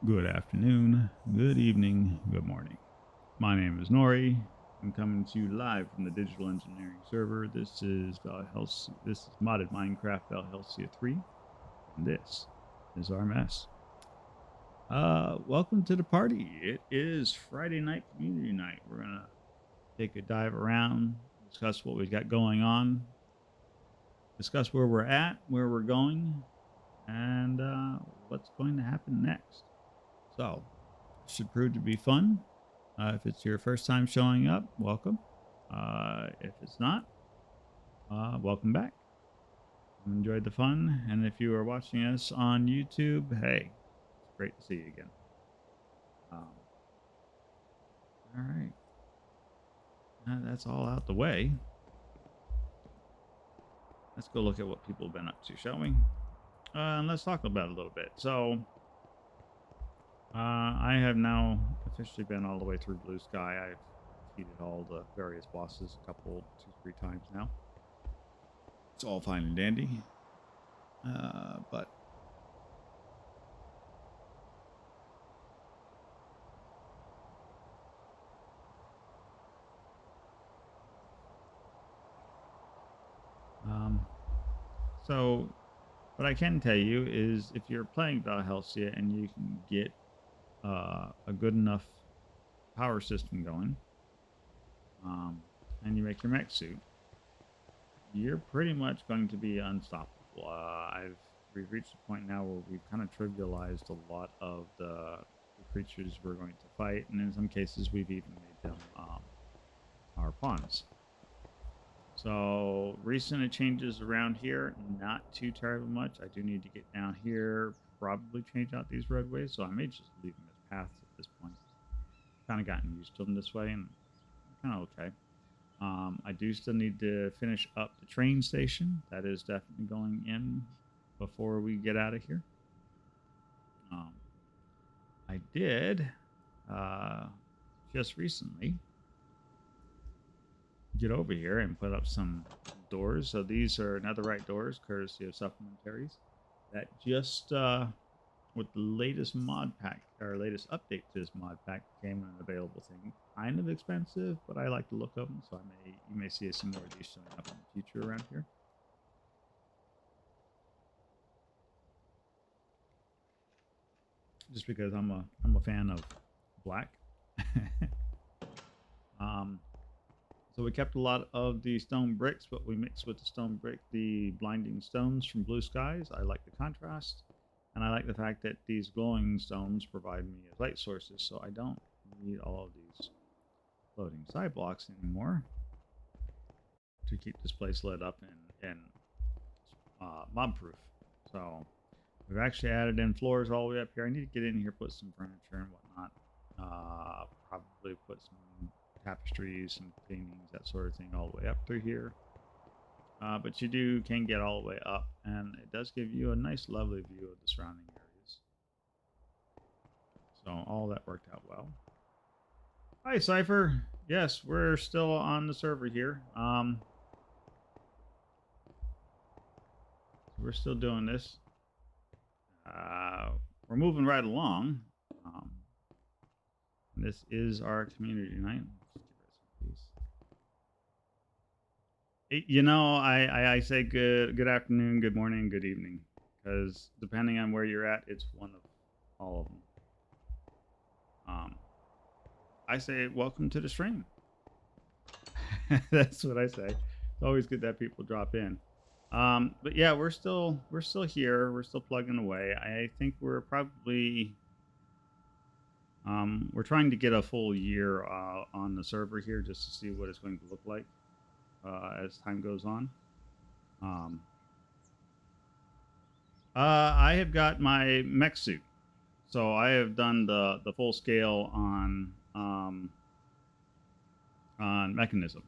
Good afternoon, good evening, good morning. My name is Nori. I'm coming to you live from the digital engineering server. This is Valhelsia. This is modded Minecraft Valhelsia 3, and this is our mess. Welcome to the party. It is Friday night community night. We're gonna take a dive around, discuss what we've got going on, discuss where we're at, where we're going, and what's going to happen next. So, should prove to be fun. If it's your first time showing up, welcome. If it's not, welcome back. Enjoyed the fun. And if you are watching us on YouTube, hey, it's great to see you again. All right. That's all out the way. Let's go look at what people have been up to, shall we? And let's talk about it a little bit. So, I have now officially been all the way through Blue Sky. I've defeated all the various bosses a couple, 2-3 times now. It's all fine and dandy. But so what I can tell you is if you're playing Valhelsia and you can get a good enough power system going, and you make your mech suit, you're pretty much going to be unstoppable. We've reached a point now where we've kind of trivialized a lot of the creatures we're going to fight, and in some cases we've even made them our pawns. So recent changes around here, not too terribly much. I do need to get down here, probably change out these roadways, so I may just leave them as paths at this point. Kind of gotten used to them this way, and kind of okay. I do still need to finish up the train station. That is definitely going in before we get out of here. I did just recently get over here and put up some doors. So these are netherite doors, courtesy of supplementaries. That just with the latest mod pack or latest update to this mod pack became an available thing. Kind of expensive, but I like the look of them, so you may see some more of these showing up in the future around here. Just because I'm a fan of black. So we kept a lot of the stone bricks, but we mixed with the stone brick the blinding stones from Blue Skies. I like the contrast, and I like the fact that these glowing stones provide me as light sources, so I don't need all of these floating side blocks anymore to keep this place lit up and mob proof. So we've actually added in floors all the way up here. I need to get in here, put some furniture and whatnot. Probably put some tapestries, some paintings, that sort of thing, all the way up through here. But you can get all the way up, and it does give you a nice, lovely view of the surrounding areas. So all that worked out well. Hi, Cypher. Yes, we're still on the server here. We're still doing this. We're moving right along. This is our community night. You know, I say good afternoon, good morning, good evening, because depending on where you're at, it's one of all of them. I say welcome to the stream. That's what I say. It's always good that people drop in. But yeah, we're still here. We're still plugging away. I think we're probably we're trying to get a full year on the server here just to see what it's going to look like as time goes on. I have got my mech suit, so I have done the full scale on mechanism.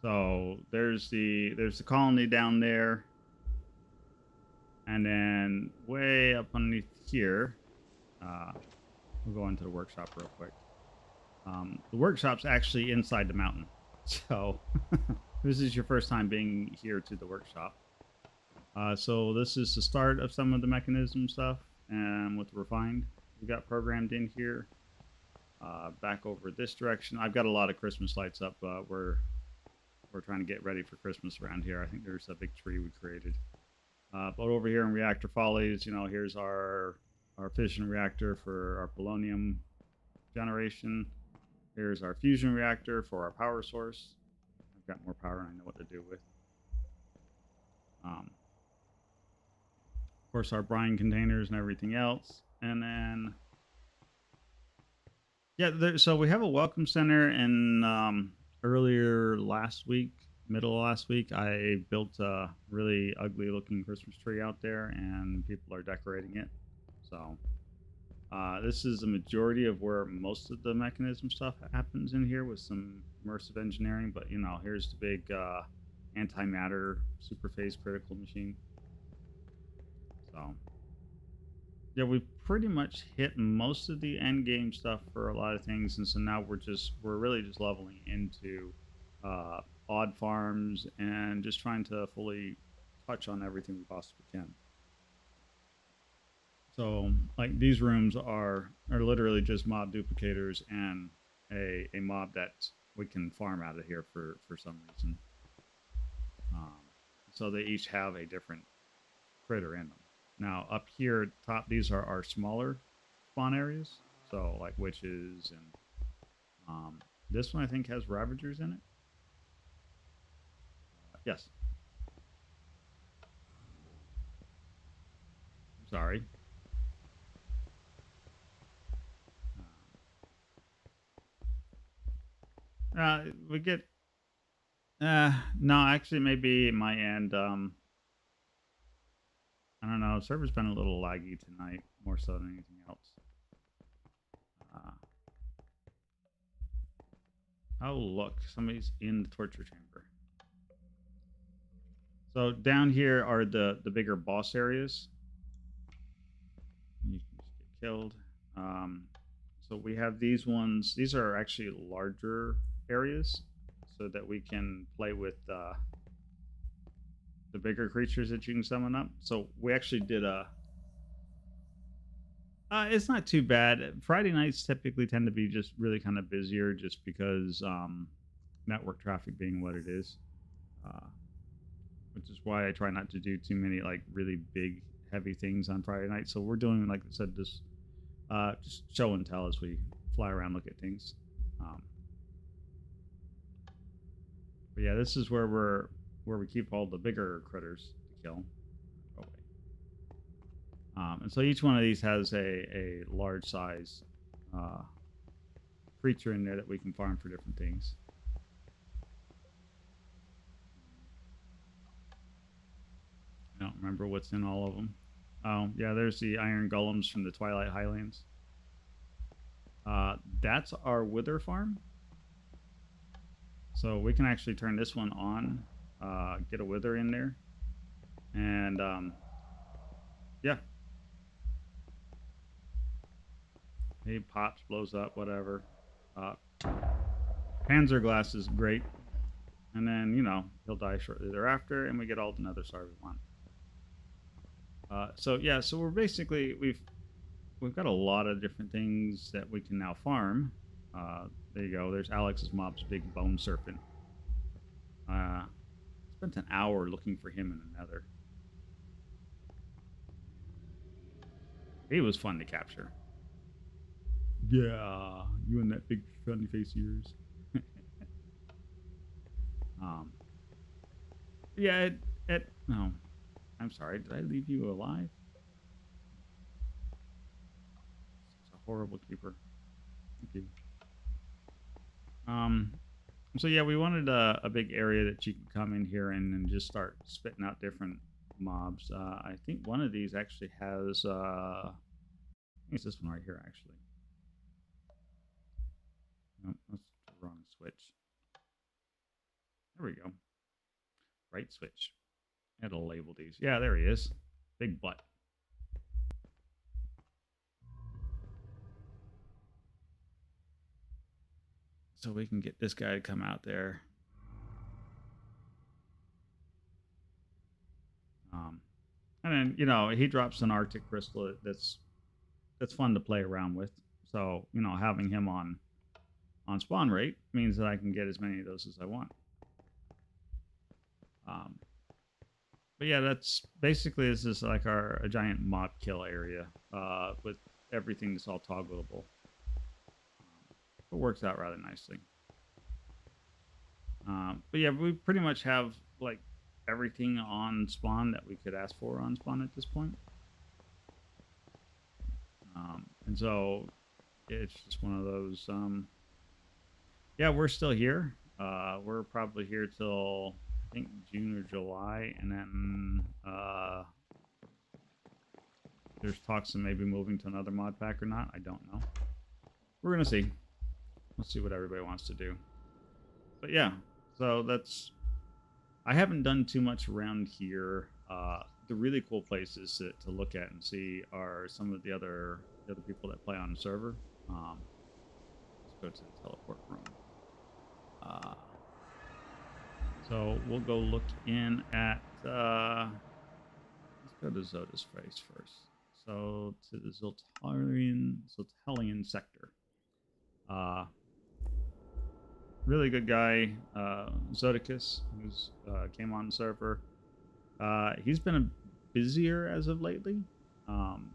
So there's the colony down there, and then way up underneath here, we'll go into the workshop real quick. The workshop's actually inside the mountain, so this is your first time being here to the workshop. So this is the start of some of the mechanism stuff. and with refined, we got programmed in here. Back over this direction, I've got a lot of Christmas lights up. We're trying to get ready for Christmas around here. I think there's a big tree we created. But over here in Reactor Follies, you know, here's our fission reactor for our polonium generation. Here's our fusion reactor for our power source. I've got more power and I know what to do with. Of course, our brine containers and everything else. And then, yeah, so we have a welcome center. And earlier last week, middle of last week, I built a really ugly looking Christmas tree out there and people are decorating it. So this is the majority of where most of the mechanism stuff happens in here with some immersive engineering. But, you know, here's the big antimatter super phase critical machine. So, yeah, we pretty much hit most of the end game stuff for a lot of things. And so now we're really just leveling into odd farms and just trying to fully touch on everything we possibly can. So, like, these rooms are literally just mob duplicators and a mob that we can farm out of here for some reason. So they each have a different critter in them. Now, up here at the top, these are our smaller spawn areas. So, like witches and this one I think has ravagers in it. Yes. Sorry. We get no, actually maybe my end I don't know, server's been a little laggy tonight more so than anything else. Oh look, somebody's in the torture chamber. So down here are the bigger boss areas. You can just get killed. So we have these ones. These are actually larger areas so that we can play with the bigger creatures that you can summon up. So we actually did a... it's not too bad. Friday nights typically tend to be just really kind of busier just because network traffic being what it is. Which is why I try not to do too many like really big, heavy things on Friday night. So we're doing, like I said, this just show and tell as we fly around, look at things. But yeah, this is where we keep all the bigger critters to kill. Oh, wait. And so each one of these has a large size creature in there that we can farm for different things. I don't remember what's in all of them. Oh, yeah, there's the iron golems from the Twilight Highlands. That's our wither farm. So we can actually turn this one on, get a wither in there. And, yeah. He pops, blows up, whatever. Panzerglass is great. And then, you know, he'll die shortly thereafter, and we get all the nether star we want. So yeah, so we're basically we've got a lot of different things that we can now farm. There you go. There's Alex's mob's big bone serpent. Spent an hour looking for him in the nether. He was fun to capture. Yeah, you and that big funny face of yours. Yeah, no. I'm sorry, did I leave you alive? It's a horrible keeper. Thank you. So yeah, we wanted a big area that you could come in here and just start spitting out different mobs. I think one of these actually has, I think it's this one right here, actually. No, that's the wrong switch. There we go. Right switch. It'll label these. Yeah, there he is. Big butt. So we can get this guy to come out there. And then, you know, he drops an Arctic crystal that's fun to play around with. So, you know, having him on spawn rate means that I can get as many of those as I want. Um, but yeah, that's basically, this is like a giant mob kill area with everything that's all toggleable. It works out rather nicely. But yeah, we pretty much have like everything on spawn that we could ask for on spawn at this point. And so it's just one of those. Yeah, we're still here. We're probably here till I think June or July, and then there's talks of maybe moving to another mod pack or not. I don't know. We're gonna see. Let's see what everybody wants to do. But yeah, so that's. I haven't done too much around here. The really cool places to look at and see are some of the other people that play on the server. Let's go to the teleport room. So we'll go look in at. Let's go to Zoda's face first. So to the Zoltelian sector. Really good guy, Zodicus, who's came on the server. He's been busier as of lately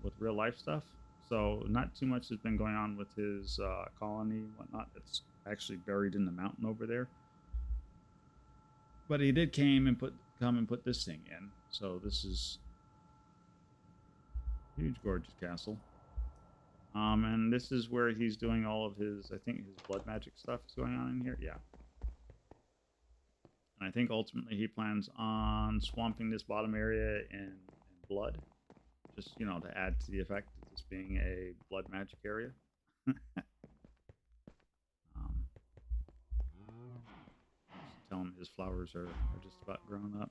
with real life stuff. So not too much has been going on with his colony and whatnot. That's actually buried in the mountain over there. But he did come and put this thing in. So this is a huge, gorgeous castle. And this is where he's doing all of his, I think his blood magic stuff is going on in here. Yeah. And I think ultimately he plans on swamping this bottom area in blood. Just, you know, to add to the effect of this being a blood magic area. Tell him his flowers are just about grown up.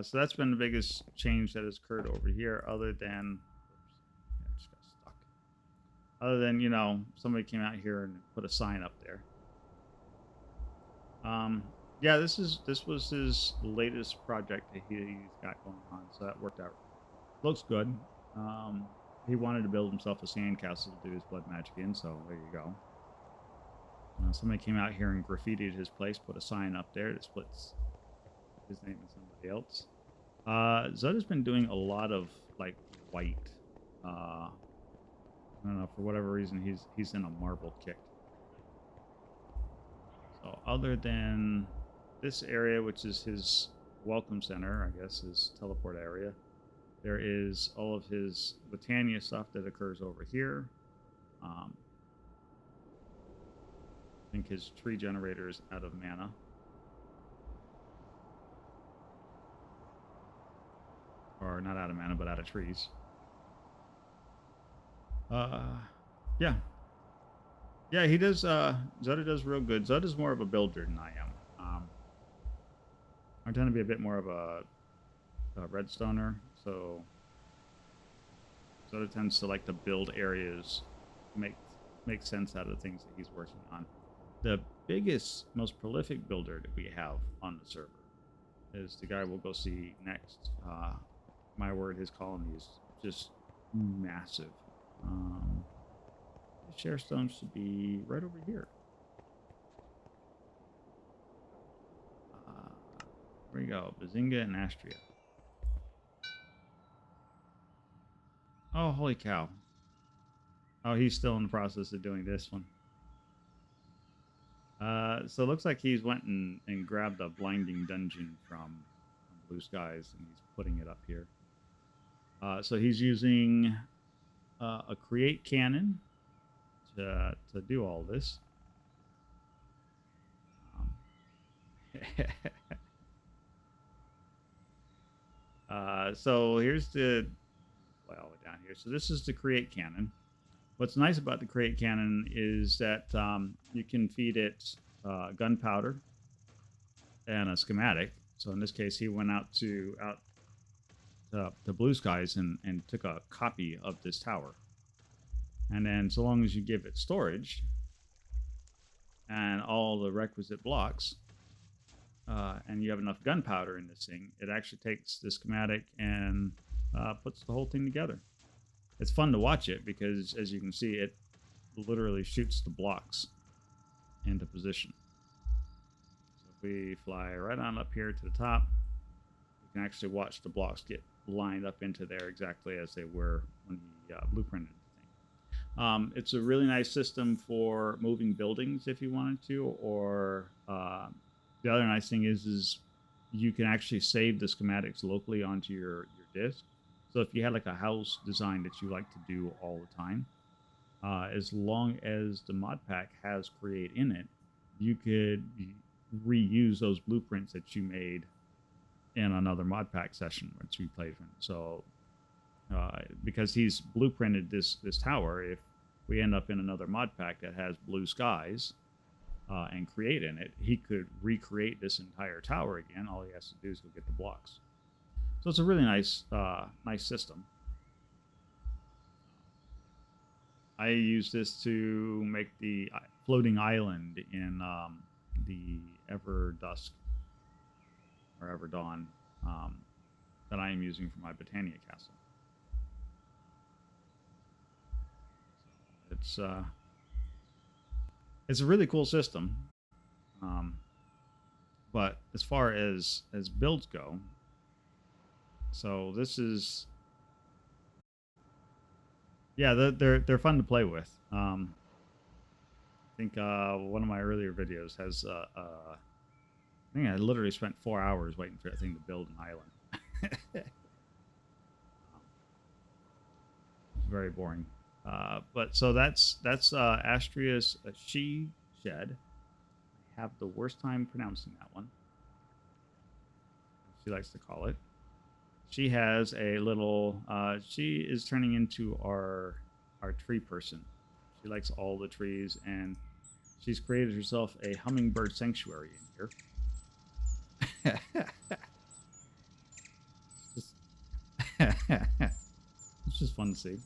So that's been the biggest change that has occurred over here, other than, I just got stuck. Other than, you know, somebody came out here and put a sign up there. Yeah, this was his latest project that he's got going on, so that worked out. Looks good. He wanted to build himself a sandcastle to do his blood magic in, so there you go. Somebody came out here and graffitied his place, put a sign up there that splits his name and somebody else. Zoda's been doing a lot of like white. I don't know, for whatever reason he's in a marble kick. So other than this area, which is his welcome center, I guess, his teleport area, there is all of his Botania stuff that occurs over here. I think his tree generator is out of mana. Or not out of mana, but out of trees. Yeah. Yeah, he does, Zoda does real good. Zoda's more of a builder than I am. I tend to be a bit more of a redstoner, so Zoda tends to like to build areas, make sense out of the things that he's working on. The biggest, most prolific builder that we have on the server is the guy we'll go see next. My word, his colony is just massive. The share stone should be right over here. There we go, Bazinga and Astria. Oh, holy cow. Oh, he's still in the process of doing this one. So it looks like he's went and grabbed a blinding dungeon from Blue Skies, and he's putting it up here. So he's using a create cannon to do all this. So here's the well down here. So this is the create cannon. What's nice about the create cannon is that you can feed it gunpowder and a schematic. So in this case, he went out to Blue Skies and took a copy of this tower. And then so long as you give it storage and all the requisite blocks, and you have enough gunpowder in this thing, it actually takes the schematic and puts the whole thing together. It's fun to watch it because, as you can see, it literally shoots the blocks into position. So if we fly right on up here to the top, you can actually watch the blocks get lined up into there exactly as they were when he blueprinted the thing. It's a really nice system for moving buildings if you wanted to, or the other nice thing is you can actually save the schematics locally onto your disk. So if you had like a house design that you like to do all the time, as long as the mod pack has create in it, you could reuse those blueprints that you made in another mod pack session once we played from. So because he's blueprinted this tower, if we end up in another mod pack that has blue skies and create in it, he could recreate this entire tower again. All he has to do is go get the blocks. So it's a really nice system. I use this to make the floating island in the Ever Dusk or Ever Dawn that I am using for my Botania Castle. So it's a really cool system. But as far as builds go, so this is, yeah, they're fun to play with. I think one of my earlier videos has I think I literally spent 4 hours waiting for that thing to build an island. Very boring. But so that's Astria's she shed. I have the worst time pronouncing that one. She likes to call it. She has a little. She is turning into our tree person. She likes all the trees, and she's created herself a hummingbird sanctuary in here. It's just fun to see.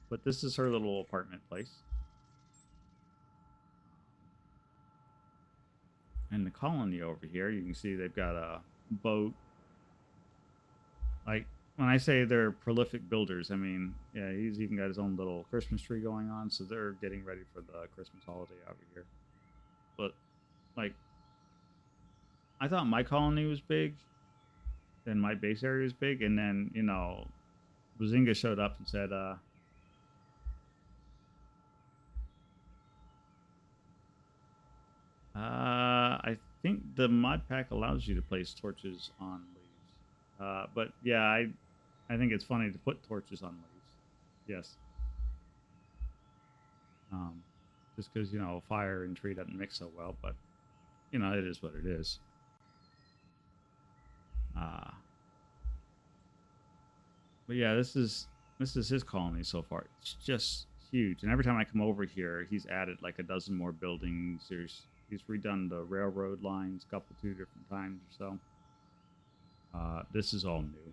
But this is her little apartment place. And the colony over here, you can see they've got a boat. Like, when I say they're prolific builders, I mean, yeah, he's even got his own little Christmas tree going on, so they're getting ready for the Christmas holiday over here. But, like, I thought my colony was big, and my base area was big, and then, you know, Bazinga showed up and said, I think the mod pack allows you to place torches on leaves. But yeah, I think it's funny to put torches on leaves. Yes. Just because, you know, fire and tree doesn't mix so well, but, you know, it is what it is. But yeah, this is his colony so far. It's just huge, and every time I come over here, he's added like a dozen more buildings. He's redone the railroad lines a couple, 2 different times or so. This is all new,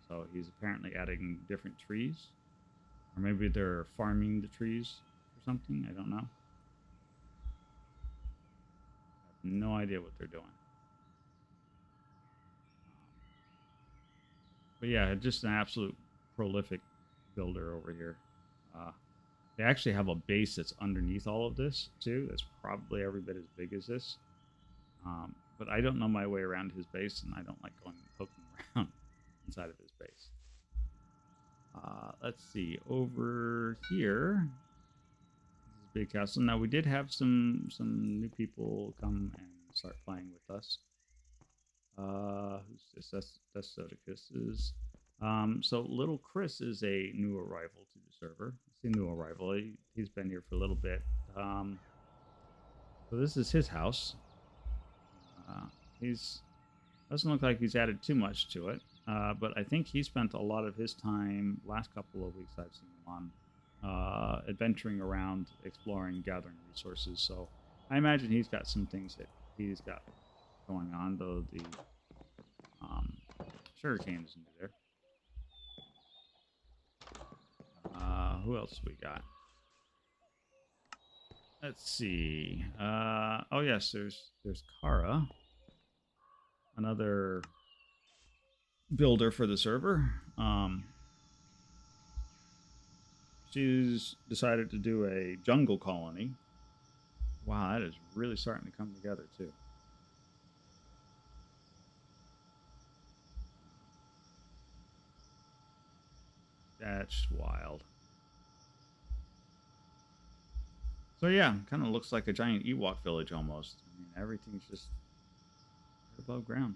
so he's apparently adding different trees, or maybe they're farming the trees or something. I don't know. I have no idea what they're doing. But yeah, just an absolute prolific builder over here. They actually have a base that's underneath all of this too. That's probably every bit as big as this. But I don't know my way around his base, and I don't like going and poking around inside of his base. Let's see, over here, this is big castle. Now we did have some new people come and start playing with us. Who's this? That's Zodicus. So little Chris is a new arrival to the server. It's a new arrival. He's been here for a little bit. So this is his house. He's doesn't look like he's added too much to it, but I think he spent a lot of his time last couple of weeks I've seen him on adventuring around, exploring, gathering resources. So I imagine he's got some things that he's got going on, though the sugarcane isn't there. Who else we got? Let's see. Oh yes, there's Cara, another builder for the server. She's decided to do a jungle colony. Wow, that is really starting to come together too. That's wild. So yeah, kind of looks like a giant Ewok village almost. I mean, everything's just right above ground.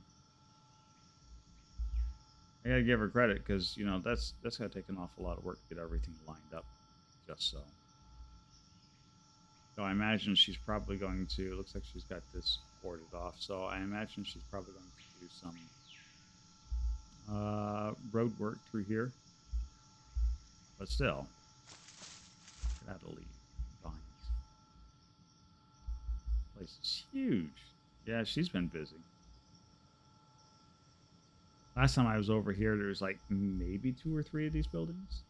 I gotta give her credit because you know that's gotta take an awful lot of work to get everything lined up, just so. So I imagine she's probably going to. Looks like she's got this boarded off. So I imagine she's probably going to do some road work through here. But still, get out of leave. Vines. Place is huge. Yeah, she's been busy. Last time I was over here, there was like maybe 2 or 3 of these buildings.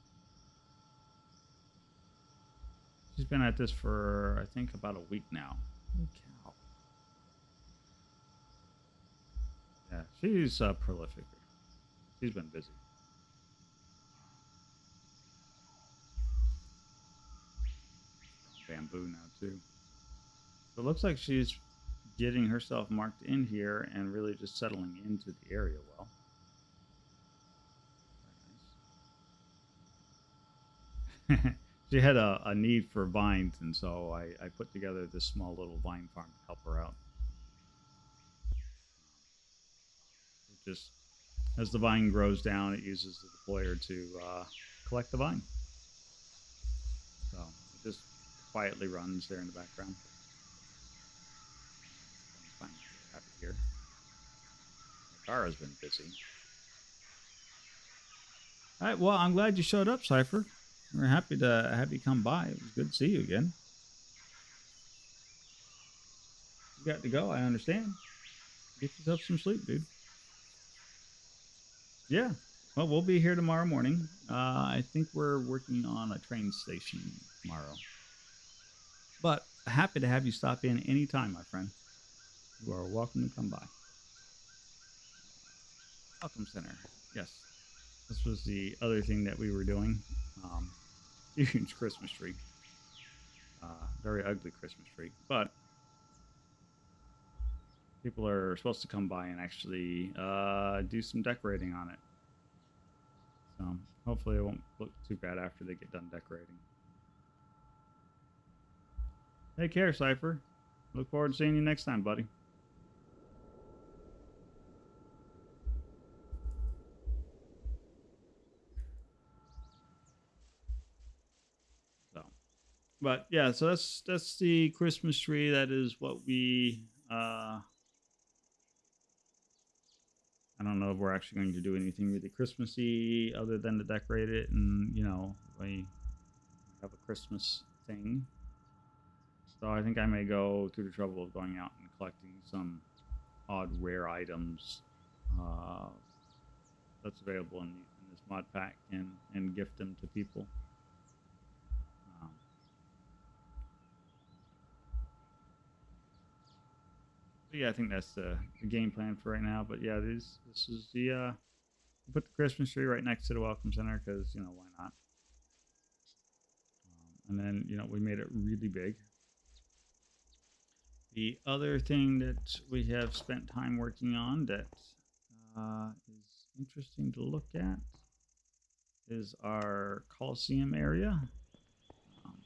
She's been at this for I think about a week now. Holy cow! Yeah, she's prolific. She's been busy. Bamboo now too. So it looks like she's getting herself marked in here and really just settling into the area well. Very nice. She had a need for vines, and so I put together this small little vine farm to help her out. It just as the vine grows down, it uses the deployer to collect the vine. So it just quietly runs there in the background. Fine, happy here. Cara's been busy. All right, well, I'm glad you showed up, Cypher. We're happy to have you come by. It was good to see you again. You got to go, I understand. Get yourself some sleep, dude. Yeah. Well, we'll be here tomorrow morning. I think we're working on a train station tomorrow. But happy to have you stop in anytime, my friend. You are welcome to come by. Welcome Center. Yes. This was the other thing that we were doing. Huge Christmas tree. Very ugly Christmas tree. But people are supposed to come by and actually do some decorating on it. So hopefully it won't look too bad after they get done decorating. Take care, Cypher. Look forward to seeing you next time, buddy. So, but yeah, so that's the Christmas tree. That is what we. I don't know if we're actually going to do anything really Christmassy other than to decorate it, and you know we have a Christmas thing. So I think I may go through the trouble of going out and collecting some odd rare items uh, that's available in this mod pack and gift them to people. Um, so yeah, I think that's the game plan for right now. But yeah, this is the put the Christmas tree right next to the welcome center because you know why not. And then you know we made it really big. The other thing that we have spent time working on that is interesting to look at is our Coliseum area. Um,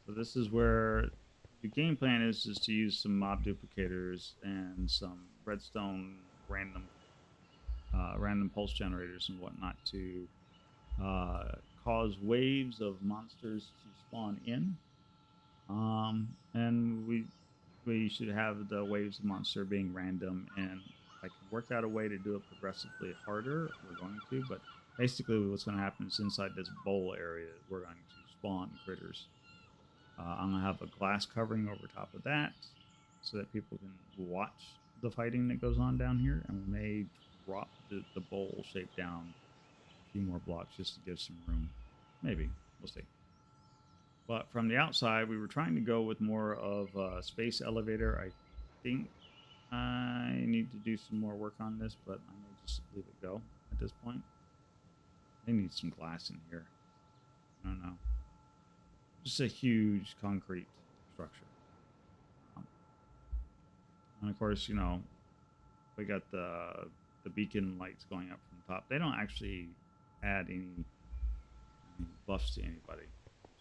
so this is where the game plan is to use some mob duplicators and some redstone random pulse generators and whatnot to cause waves of monsters to spawn in. And we should have the waves of monster being random, and if I can work out a way to do it progressively harder, we're going to. But basically, what's going to happen is inside this bowl area, we're going to spawn critters. I'm going to have a glass covering over top of that so that people can watch the fighting that goes on down here, and we may drop the bowl shape down a few more blocks just to give some room. Maybe. We'll see. But from the outside, we were trying to go with more of a space elevator. I think I need to do some more work on this, but I may just leave it go at this point. They need some glass in here. I don't know. Just a huge concrete structure. And of course, you know, we got the beacon lights going up from the top. They don't actually add any buffs to anybody.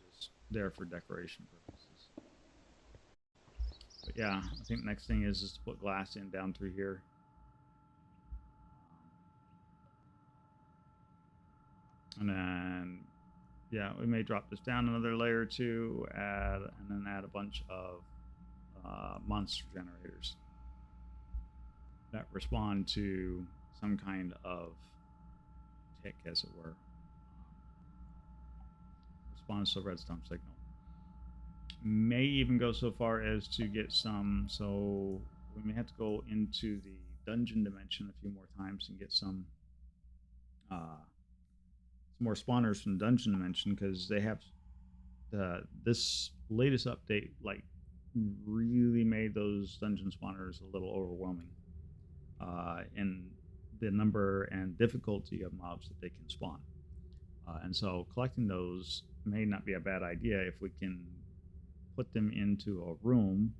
Just there for decoration purposes. But yeah, I think the next thing is to put glass in down through here. And then, yeah, we may drop this down another layer or two, and then add a bunch of monster generators that respond to some kind of tick, as it were. Responds to a redstone signal. May even go so far as to get some, so we may have to go into the dungeon dimension a few more times and get some more spawners from the dungeon dimension, because they have this latest update like really made those dungeon spawners a little overwhelming in the number and difficulty of mobs that they can spawn. And so collecting those may not be a bad idea if we can put them into a room,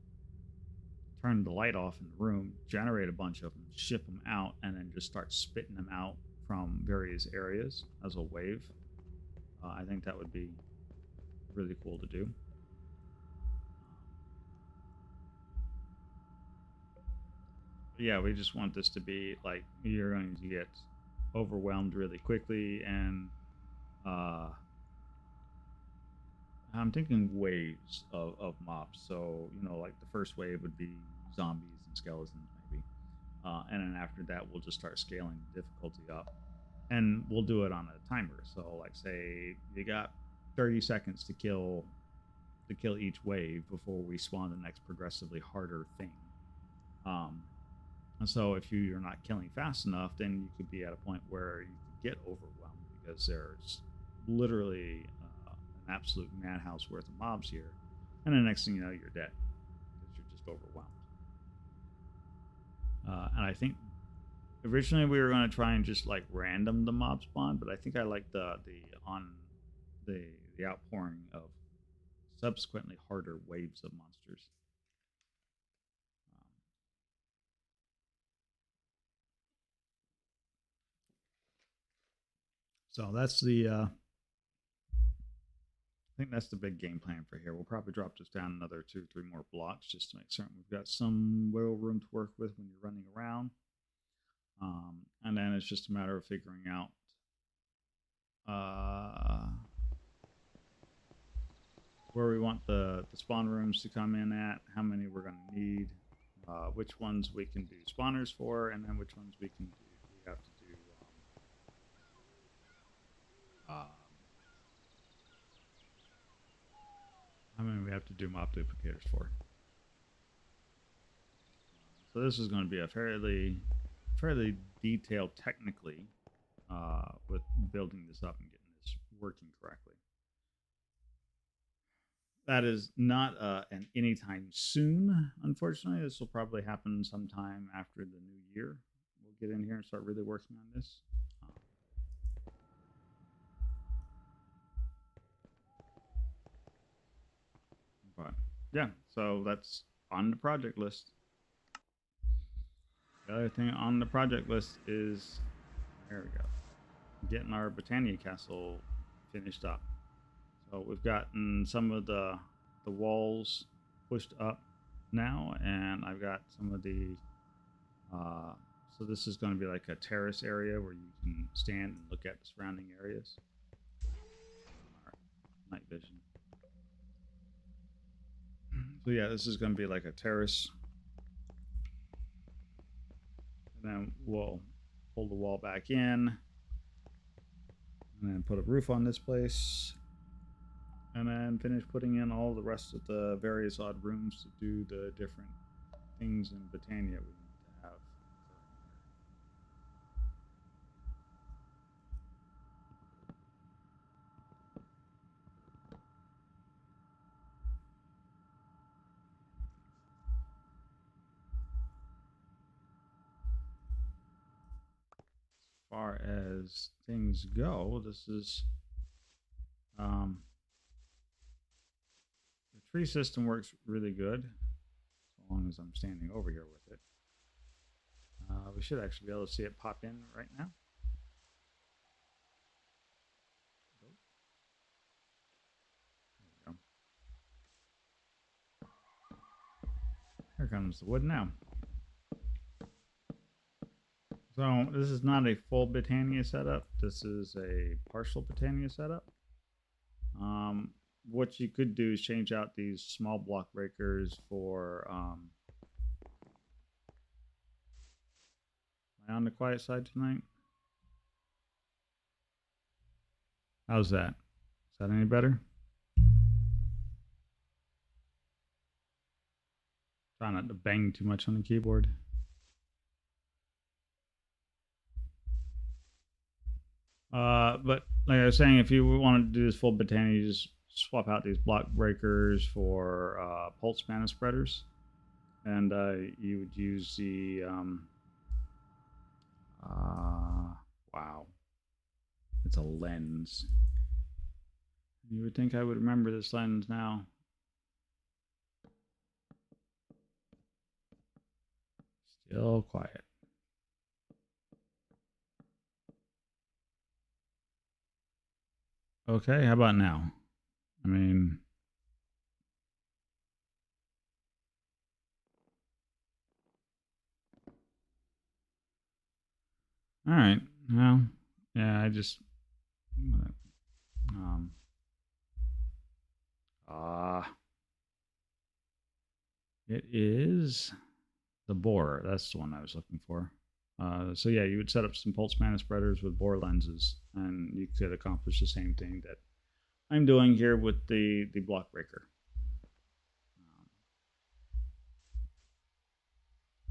turn the light off in the room, generate a bunch of them, ship them out, and then just start spitting them out from various areas as a wave. I think that would be really cool to do. But yeah, we just want this to be like you're going to get overwhelmed really quickly, and I'm thinking waves of mobs. So, you know, like the first wave would be zombies and skeletons, maybe. And then after that, we'll just start scaling the difficulty up. And we'll do it on a timer. So, like, say you got 30 seconds to kill each wave before we spawn the next progressively harder thing. And so if you're not killing fast enough, then you could be at a point where you could get overwhelmed, because there's literally an absolute madhouse worth of mobs here, and the next thing you know, you're dead because you're just overwhelmed. And I think originally we were going to try and just like random the mob spawn, but I think I like the outpouring of subsequently harder waves of monsters. So that's the I think that's the big game plan for here. We'll probably drop this down another 2 or 3 more blocks just to make certain we've got some wiggle room to work with when you're running around. And then it's just a matter of figuring out where we want the spawn rooms to come in at, how many we're going to need, which ones we can do spawners for, and then which ones we have to do how many we have to do mob duplicators for. So this is going to be a fairly detailed technically with building this up and getting this working correctly. That is not an anytime soon, unfortunately. This will probably happen sometime after the new year. We'll get in here and start really working on this. But yeah, so that's on the project list. The other thing on the project list is, there we go, getting our Botania Castle finished up. So we've gotten some of the walls pushed up now, and I've got some of the so this is going to be like a terrace area where you can stand and look at the surrounding areas. Night vision. So yeah, this is going to be like a terrace, and then we'll pull the wall back in, and then put a roof on this place, and then finish putting in all the rest of the various odd rooms to do the different things in Botania we need to have. far as things go, this is the tree system works really good, so long as I'm standing over here with it. We should actually be able to see it pop in right now. There we go. Here comes the wood now. So this is not a full Botania setup. This is a partial Botania setup. What you could do is change out these small block breakers for... am I on the quiet side tonight? How's that? Is that any better? Try not to bang too much on the keyboard. But like I was saying, if you wanted to do this full Botania, you just swap out these block breakers for pulse mana spreaders, and you would use the wow, it's a lens. You would think I would remember this lens now. Still quiet. Okay, how about now? I mean, all right. Well, yeah, I just it is the borer. That's the one I was looking for. So yeah, you would set up some pulse mana spreaders with bore lenses, and you could accomplish the same thing that I'm doing here with the block breaker.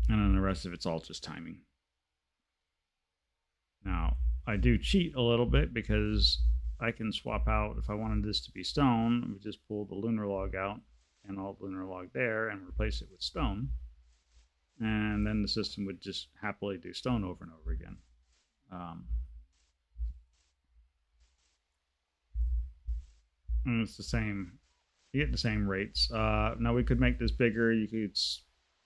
And then the rest of it's all just timing. Now, I do cheat a little bit because I can swap out, if I wanted this to be stone, we just pull the lunar log out and all the lunar log there and replace it with stone. And then the system would just happily do stone over and over again. And it's the same, you get the same rates. Now we could make this bigger. You could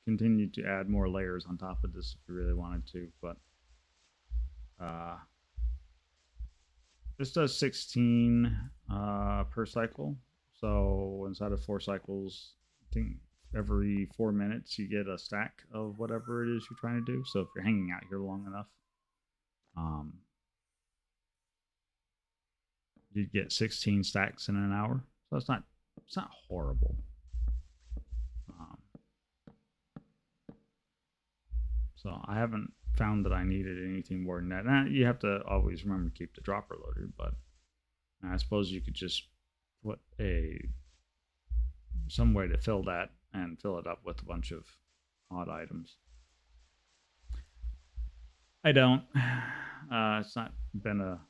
continue to add more layers on top of this if you really wanted to, but this does 16 per cycle. So inside of 4 cycles, I think every 4 minutes you get a stack of whatever it is you're trying to do. So if you're hanging out here long enough, you'd get 16 stacks in an hour. So it's not horrible. So I haven't found that I needed anything more than that. Now, you have to always remember to keep the dropper loaded, but I suppose you could just put some way to fill that and fill it up with a bunch of odd items. I don't. It's not been a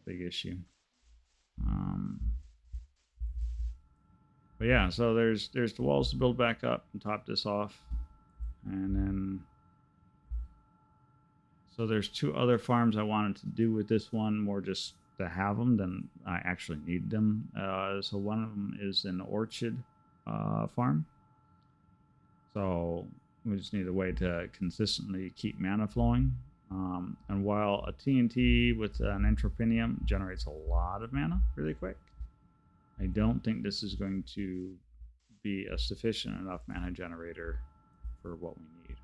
big issue. But yeah, so there's the walls to build back up and top this off, and then so there's 2 other farms I wanted to do with this one, more just to have them than I actually need them. So one of them is an orchard farm. So we just need a way to consistently keep mana flowing. And while a TNT with an entropinium generates a lot of mana really quick, I don't think this is going to be a sufficient enough mana generator for what we need.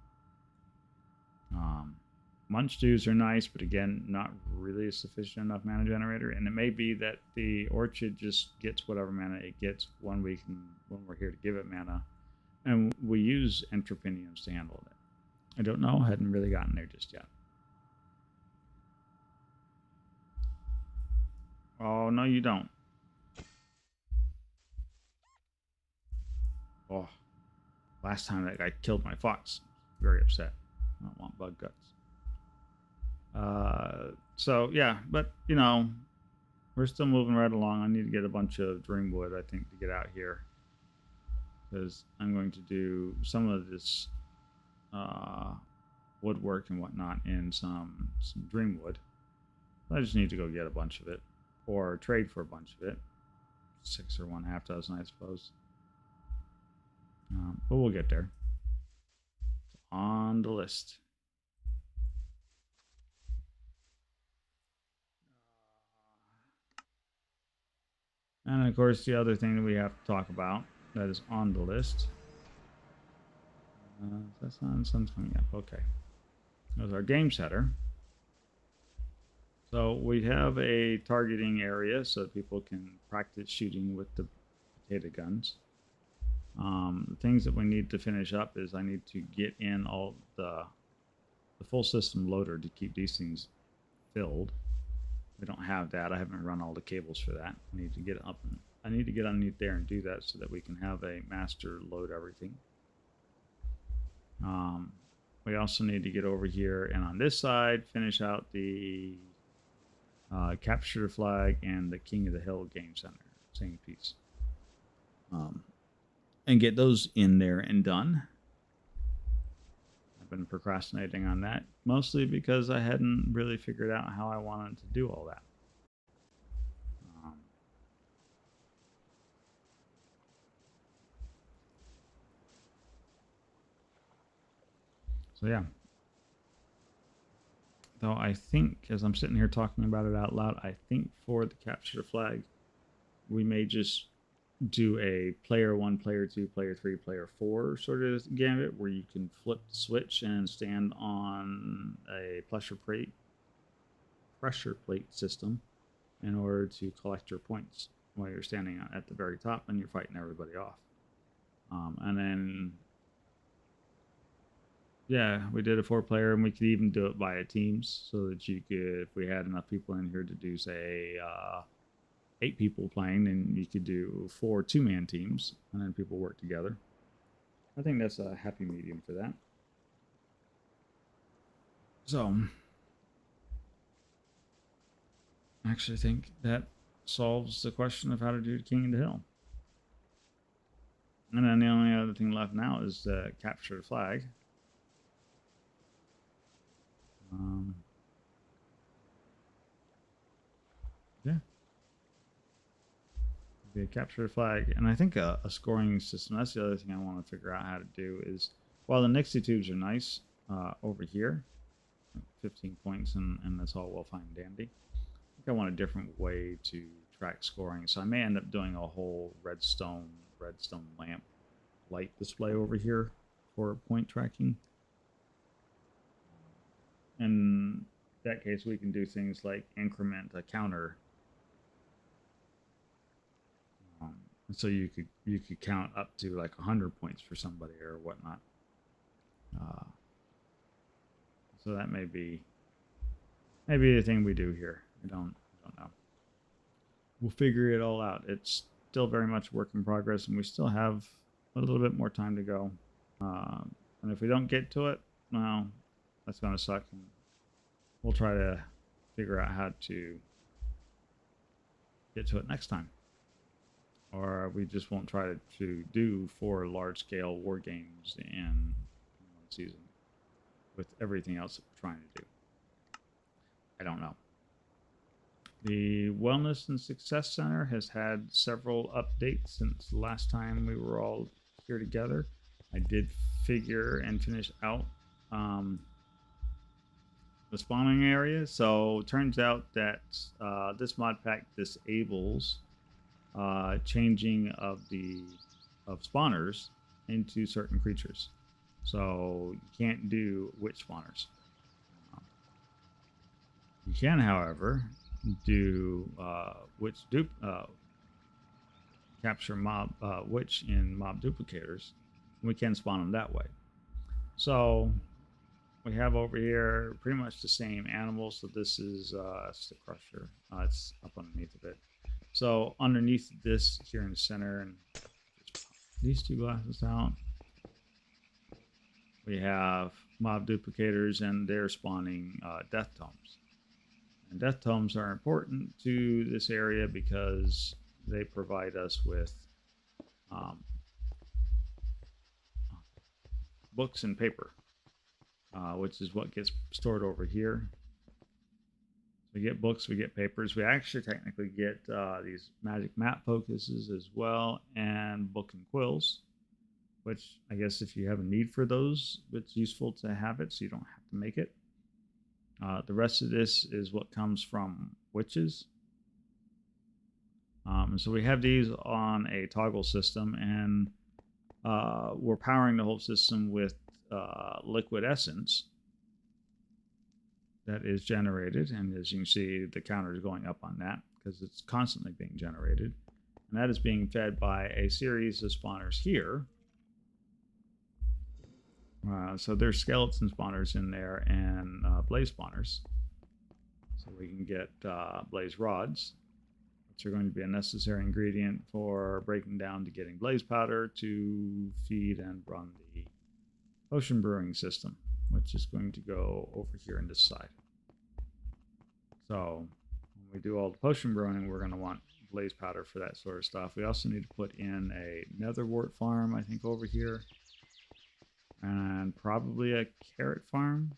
Munch dews are nice, but again, not really a sufficient enough mana generator. And it may be that the orchid just gets whatever mana it gets when we're here to give it mana. And we use entropiniums to handle it. I don't know. I hadn't really gotten there just yet. Oh, no, you don't. Oh, last time that guy killed my fox. Very upset. I don't want bug guts. So yeah, but you know, we're still moving right along. I need to get a bunch of dreamwood, I think, to get out here, because I'm going to do some of this woodwork and whatnot in some dream wood. I just need to go get a bunch of it, or trade for a bunch of it. 6 or 1/2 dozen, I suppose. But we'll get there. On the list. And of course, the other thing that we have to talk about that is on the list. That's not sun's coming up. Okay. There's our game setter. So we have a targeting area so that people can practice shooting with the potato guns. The things that we need to finish up is I need to get in all the full system loader to keep these things filled. We don't have that. I haven't run all the cables for that. I need to get up. I need to get underneath there and do that so that we can have a master load everything. We also need to get over here and on this side finish out the Capture the Flag and the King of the Hill Game Center. Same piece. And get those in there and done. I've been procrastinating on that, mostly because I hadn't really figured out how I wanted to do all that. So yeah. Though I think, as I'm sitting here talking about it out loud, I think for the Capture the Flag, we may just do a player 1, player 2, player 3, player 4 sort of gambit where you can flip the switch and stand on a pressure plate system in order to collect your points while you're standing at the very top and you're fighting everybody off. And then, yeah, we did a 4-player, and we could even do it via teams so that you could, if we had enough people in here to do, say, 8 people playing, then you could do 4 2-man teams, and then people work together. I think that's a happy medium for that. So, I actually think that solves the question of how to do King of the Hill. And then the only other thing left now is Capture the Flag. Yeah. Capture the Flag, and I think a scoring system. That's the other thing I want to figure out how to do is, while the Nixie tubes are nice over here, 15 points, and that's all well fine and dandy. I think I want a different way to track scoring, so I may end up doing a whole redstone lamp light display over here for point tracking. In that case, we can do things like increment a counter. So you could count up to like 100 points for somebody or whatnot. So that may be the thing we do here. I don't know. We'll figure it all out. It's still very much work in progress, and we still have a little bit more time to go. And if we don't get to it, well, that's going to suck. And we'll try to figure out how to get to it next time. Or we just won't try to do 4 large-scale war games in one season with everything else that we're trying to do. I don't know. The Wellness and Success Center has had several updates since the last time we were all here together. I did figure and finish out the spawning area. So it turns out that this mod pack disables changing of spawners into certain creatures. So you can't do witch spawners. You can, however, do capture mob witch in mob duplicators. We can spawn them that way. So we have over here pretty much the same animals. So this is Stick Crusher. It's up underneath of it. So underneath this here in the center, and these 2 glasses out, we have mob duplicators, and they're spawning death tomes. And death tomes are important to this area because they provide us with books and paper. which is what gets stored over here. We get books, we get papers. We actually technically get these magic map focuses as well, and book and quills, which I guess if you have a need for those, it's useful to have it so you don't have to make it. The rest of this is what comes from witches. And so we have these on a toggle system, and we're powering the whole system with liquid essence that is generated. And as you can see, the counter is going up on that because it's constantly being generated. And that is being fed by a series of spawners here. So there's skeleton spawners in there and blaze spawners. So we can get blaze rods, which are going to be a necessary ingredient for breaking down to getting blaze powder to feed and run the potion brewing system, which is going to go over here on this side. So when we do all the potion brewing, we're going to want blaze powder for that sort of stuff. We also need to put in a netherwort farm, I think, over here. And probably a carrot farm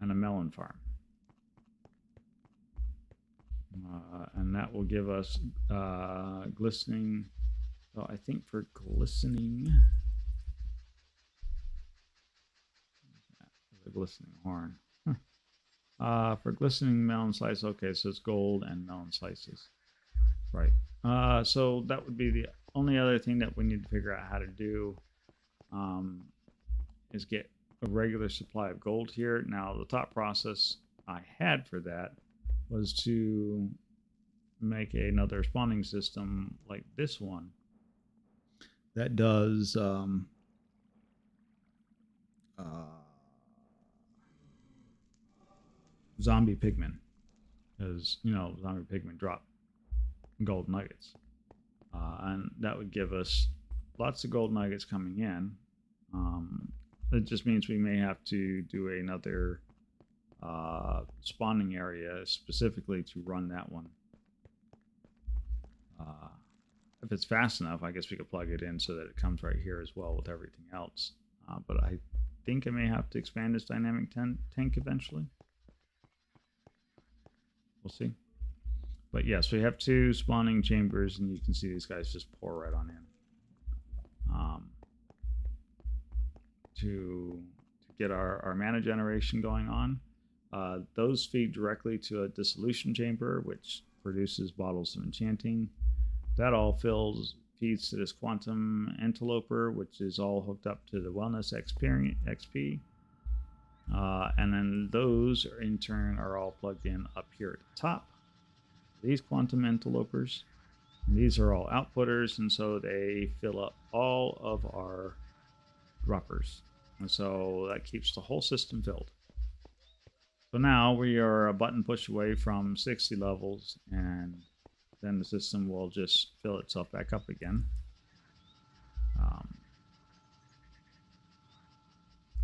and a melon farm. And that will give us glistening. So I think for glistening, the glistening horn. For glistening melon slice, okay, so it's gold and melon slices, right? So that would be the only other thing that we need to figure out how to do. Is get a regular supply of gold here. Now, the thought process I had for that was to make another spawning system like this one that does zombie pigmen, because you know zombie pigmen drop gold nuggets, and that would give us lots of gold nuggets coming in. It just means we may have to do another spawning area specifically to run that one. If it's fast enough, I guess we could plug it in so that it comes right here as well with everything else. But I think I may have to expand this dynamic tank eventually. We'll see. But yes, we have 2 spawning chambers, and you can see these guys just pour right on in. To get our mana generation going on. Those feed directly to a dissolution chamber, which produces bottles of enchanting. That all feeds to this quantum interloper, which is all hooked up to the wellness XP. And then those in turn are all plugged in up here at the top. These quantum interlopers. And these are all outputters, and so they fill up all of our droppers. And so that keeps the whole system filled. So now we are a button push away from 60 levels, and then the system will just fill itself back up again.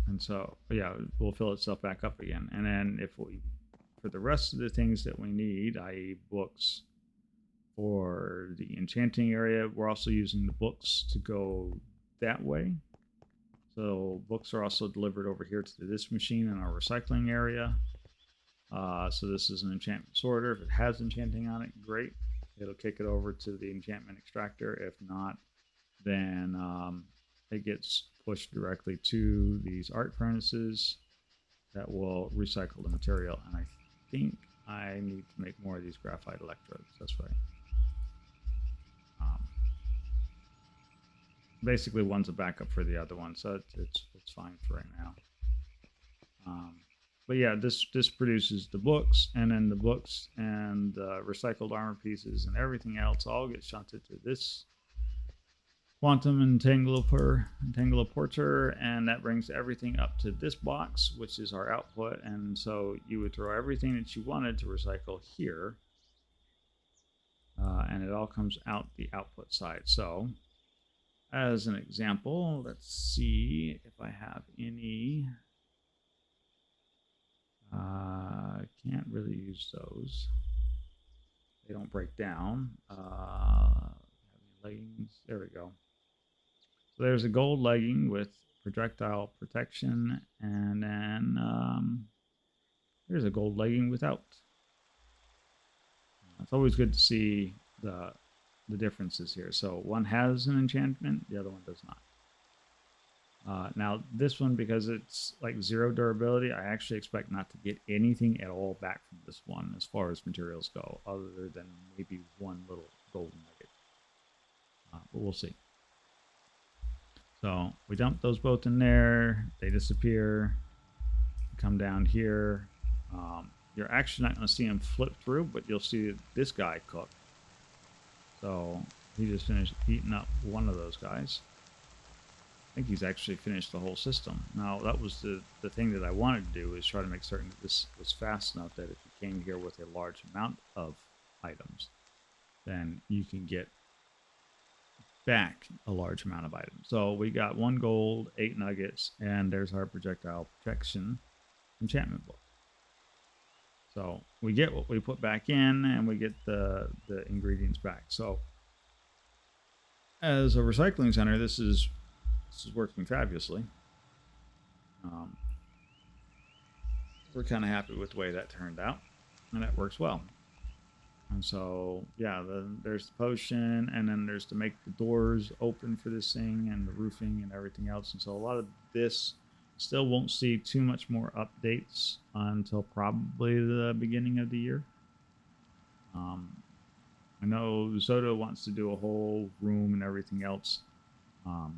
And so, yeah, it will fill itself back up again. And then if we, for the rest of the things that we need, i.e. books for the enchanting area, we're also using the books to go that way. So books are also delivered over here to this machine in our recycling area. So this is an enchantment sorter. If it has enchanting on it, great. It'll kick it over to the enchantment extractor. If not, then it gets pushed directly to these art furnaces that will recycle the material. And I think I need to make more of these graphite electrodes. That's right. Basically, one's a backup for the other one, so it's fine for right now. But yeah, this produces the books, and then the books and recycled armor pieces and everything else all get shunted to this quantum entangler, and that brings everything up to this box, which is our output. And so you would throw everything that you wanted to recycle here, and it all comes out the output side. So as an example, let's see if I have any. Can't really use those. They don't break down. Leggings. There we go. So there's a gold legging with projectile protection, and then there's a gold legging without. It's always good to see the differences here. So one has an enchantment, the other one does not. Now this one, because it's like 0 durability, I actually expect not to get anything at all back from this one as far as materials go, other than maybe one little golden nugget. But we'll see. So we dump those both in there, they disappear, come down here. You're actually not going to see him flip through, but you'll see this guy cook. So he just finished eating up one of those guys. I think he's actually finished the whole system. Now, that was the thing that I wanted to do, is try to make certain that this was fast enough that if you came here with a large amount of items, then you can get back a large amount of items. So we got 1 gold, 8 nuggets, and there's our projectile protection enchantment book. So we get what we put back in, and we get the ingredients back. So as a recycling center, this is working fabulously. We're kind of happy with the way that turned out, and that works well. And so, yeah, there's the potion, and then there's to make the doors open for this thing, and the roofing and everything else. And so a lot of this still won't see too much more updates until probably the beginning of the year. I know Zodo wants to do a whole room and everything else. So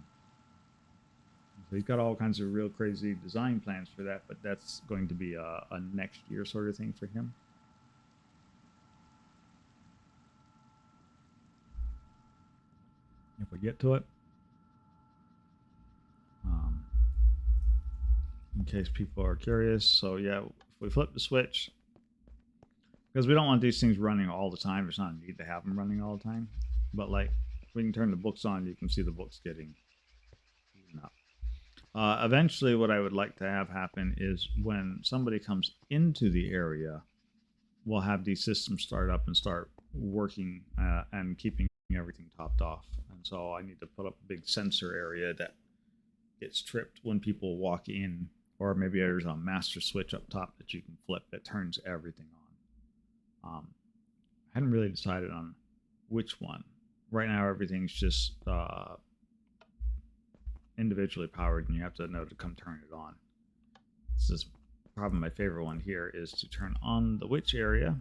he's got all kinds of real crazy design plans for that, but that's going to be a next year sort of thing for him. If we get to it. In case people are curious. So yeah, if we flip the switch, because we don't want these things running all the time. There's not a need to have them running all the time. But like, we can turn the books on, you can see the books getting eaten up. Eventually, what I would like to have happen is when somebody comes into the area, we'll have these systems start up and start working and keeping everything topped off. And so I need to put up a big sensor area that gets tripped when people walk in, or maybe there's a master switch up top that you can flip that turns everything on. I hadn't really decided on which one. Right now, everything's just individually powered, and you have to know to come turn it on. This is probably my favorite one here, is to turn on the witch area.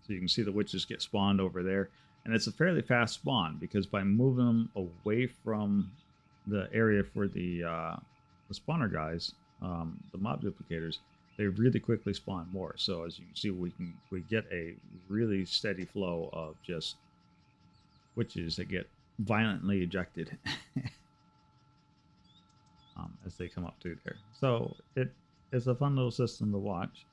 So you can see the witches get spawned over there. And it's a fairly fast spawn, because by moving them away from the area for the spawner guys, the mob duplicators, they really quickly spawn more. So as you can see, we get a really steady flow of just witches that get violently ejected as they come up through there. So it's a fun little system to watch.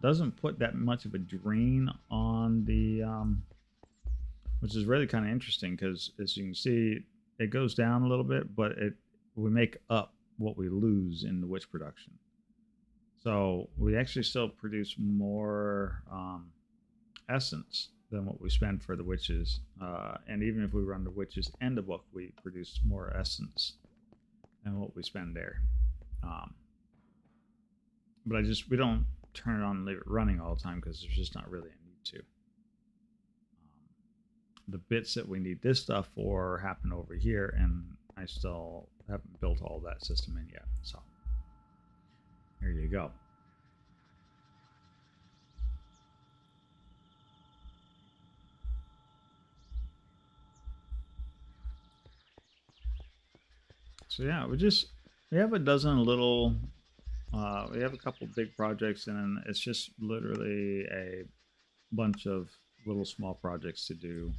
Doesn't put that much of a drain on the which is really kind of interesting, because as you can see, it goes down a little bit, but we make up what we lose in the witch production. So we actually still produce more essence than what we spend for the witches, and even if we run the witches and the book, we produce more essence than what we spend there. But we don't turn it on and leave it running all the time, because there's just not really a need to. The bits that we need this stuff for happen over here, and I still haven't built all that system in yet. So there you go. So yeah, we have a dozen little, we have a couple big projects, and it's just literally a bunch of little small projects to do.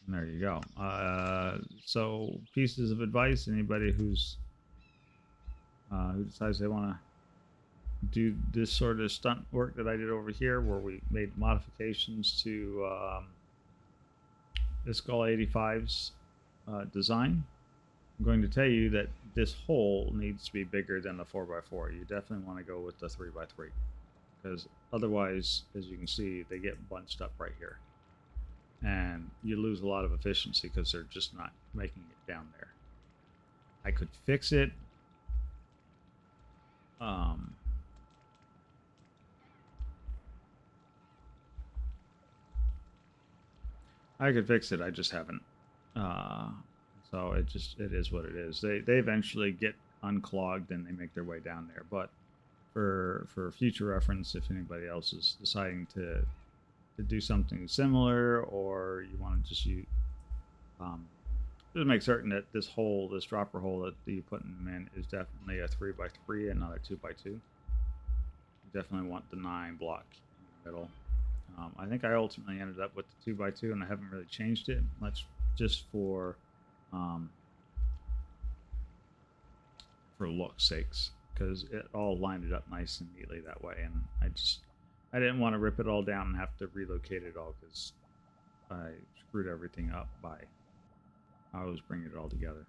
There you go. So pieces of advice: anybody who decides they want to do this sort of stunt work that I did over here, where we made modifications to the Skull 85's design, I'm going to tell you that this hole needs to be bigger than the 4x4. You definitely want to go with the 3x3, because otherwise, as you can see, they get bunched up right here. and you lose a lot of efficiency because they're just not making it down there. I could fix it. I could fix it. I just haven't. So it is what it is. They eventually get unclogged and they make their way down there. But for future reference, if anybody else is deciding to do something similar, or you want to just use, just make certain that this hole, this dropper hole that you put them in, is definitely a 3x3 and not a 2x2. You definitely want the 9 block in the middle. I think I ultimately ended up with the 2x2, and I haven't really changed it much, just for look's sakes, because it all lined it up nice and neatly that way, and I didn't want to rip it all down and have to relocate it all, because I screwed everything up by I was bringing it all together.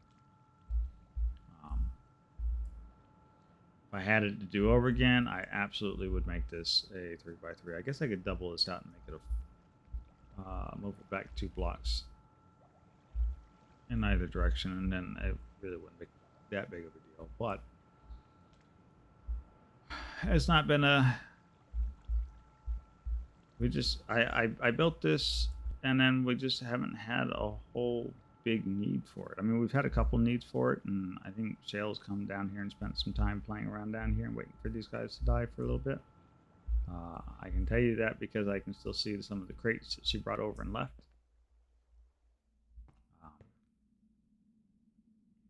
If I had it to do over again, I absolutely would make this a 3x3. I guess I could double this out and make it a move it back 2 blocks in either direction, and then it really wouldn't be that big of a deal. But it's not been a. I built this, and then we just haven't had a whole big need for it. I mean, we've had a couple needs for it, and I think Shale's come down here and spent some time playing around down here and waiting for these guys to die for a little bit. I can tell you that because I can still see some of the crates that she brought over and left.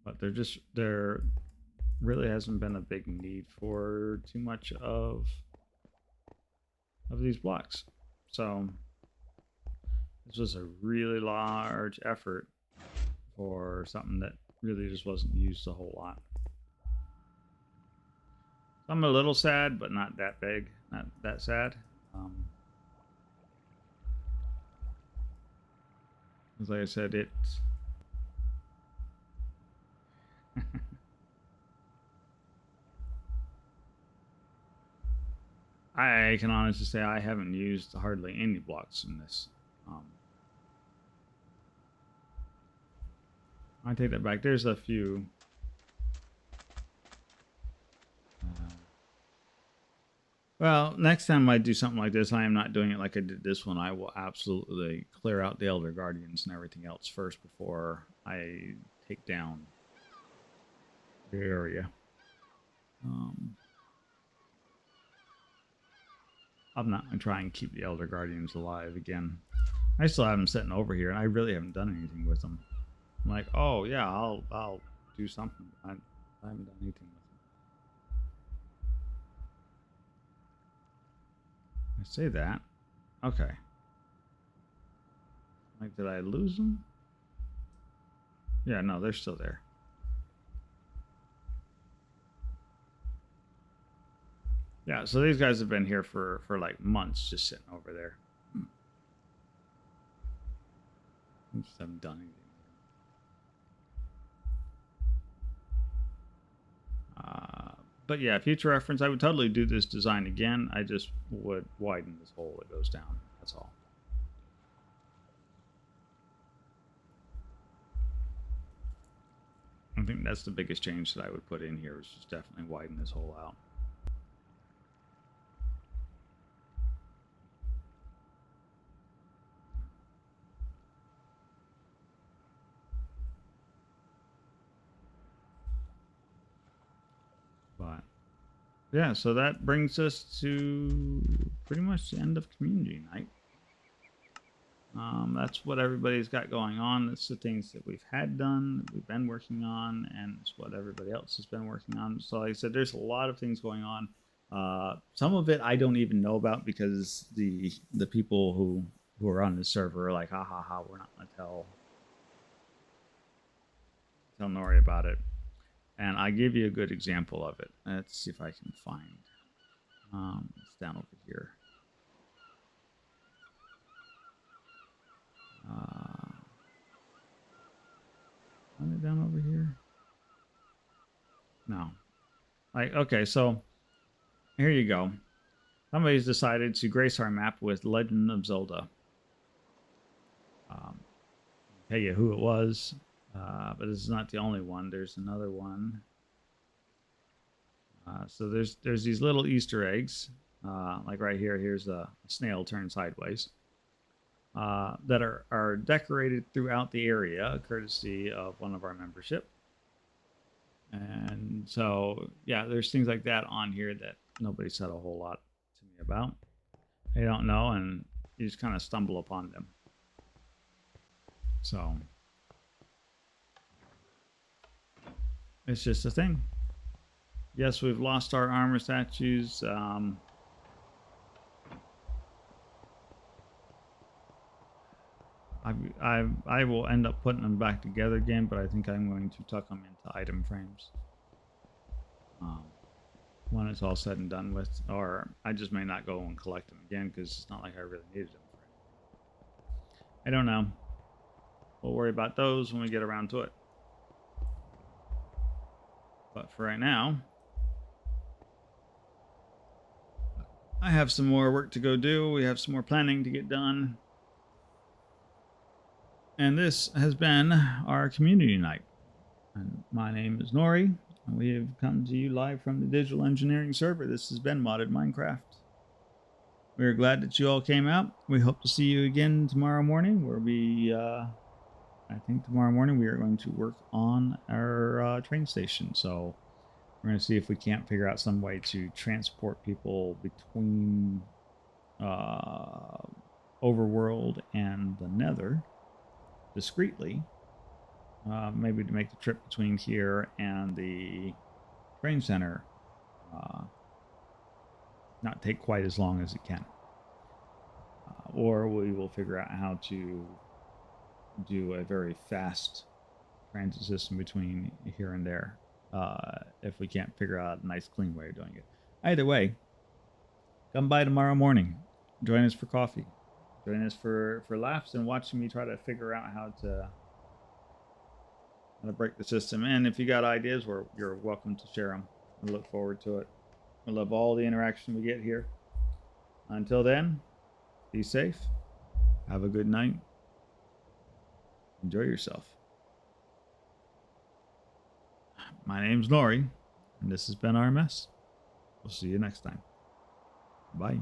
But there really hasn't been a big need for too much of these blocks. So this was a really large effort for something that really just wasn't used a whole lot. So I'm a little sad, but not that big, not that sad. Like I said, it's I can honestly say I haven't used hardly any blocks in this. I take that back. There's a few. Well, next time I do something like this, I am not doing it like I did this one. I will absolutely clear out the Elder Guardians and everything else first before I take down the area. I'm not going to try and keep the Elder Guardians alive again. I still have them sitting over here, and I really haven't done anything with them. I'm like, oh yeah, I'll do something. I haven't done anything with them. I say that. Okay. Like, did I lose them? Yeah, no, they're still there. Yeah, so these guys have been here for like months, just sitting over there. I just haven't done anything. But yeah, future reference, I would totally do this design again. I just would widen this hole that goes down. That's all. I think that's the biggest change that I would put in here, is just definitely widen this hole out. But yeah, so that brings us to pretty much the end of community night. That's what everybody's got going on. That's the things that we've had done, that we've been working on, and it's what everybody else has been working on. So like I said, there's a lot of things going on. Some of it I don't even know about, because the people who are on the server are like, ha ha ha, we're not gonna tell Nori about it. And I give you a good example of it. Let's see if I can find. It's down over here. Is it down over here? No. Like, okay, so here you go. Somebody's decided to grace our map with Legend of Zelda. Tell you who it was, but this is not the only one. There's another one. So there's these little Easter eggs, like right here. Here's a snail turned sideways, that are decorated throughout the area, courtesy of one of our membership. And so, yeah, there's things like that on here that nobody said a whole lot to me about. I don't know, and you just kind of stumble upon them. So it's just a thing. Yes, we've lost our armor statues. I will end up putting them back together again, but I think I'm going to tuck them into item frames when it's all said and done with. Or I just may not go and collect them again because it's not like I really needed them for anything. I don't know. We'll worry about those when we get around to it. But for right now, I have some more work to go do. We have some more planning to get done. And this has been our community night. And my name is Nori, and we have come to you live from the digital engineering server. This has been Modded Minecraft. We are glad that you all came out. We hope to see you again tomorrow morning, where I think tomorrow morning we are going to work on our train station. So we're going to see if we can't figure out some way to transport people between Overworld and the Nether discreetly. Maybe to make the trip between here and the train center not take quite as long as it can. Or we will figure out how to do a very fast transit system between here and there if we can't figure out a nice clean way of doing it. Either way, come by tomorrow morning. Join us for coffee. Join us for laughs and watching me try to figure out how to break the system. And if you got ideas, you're welcome to share them. I look forward to it. I love all the interaction we get here. Until then, be safe. Have a good night. Enjoy yourself. My name's Nori, and this has been our mess. We'll see you next time. Bye.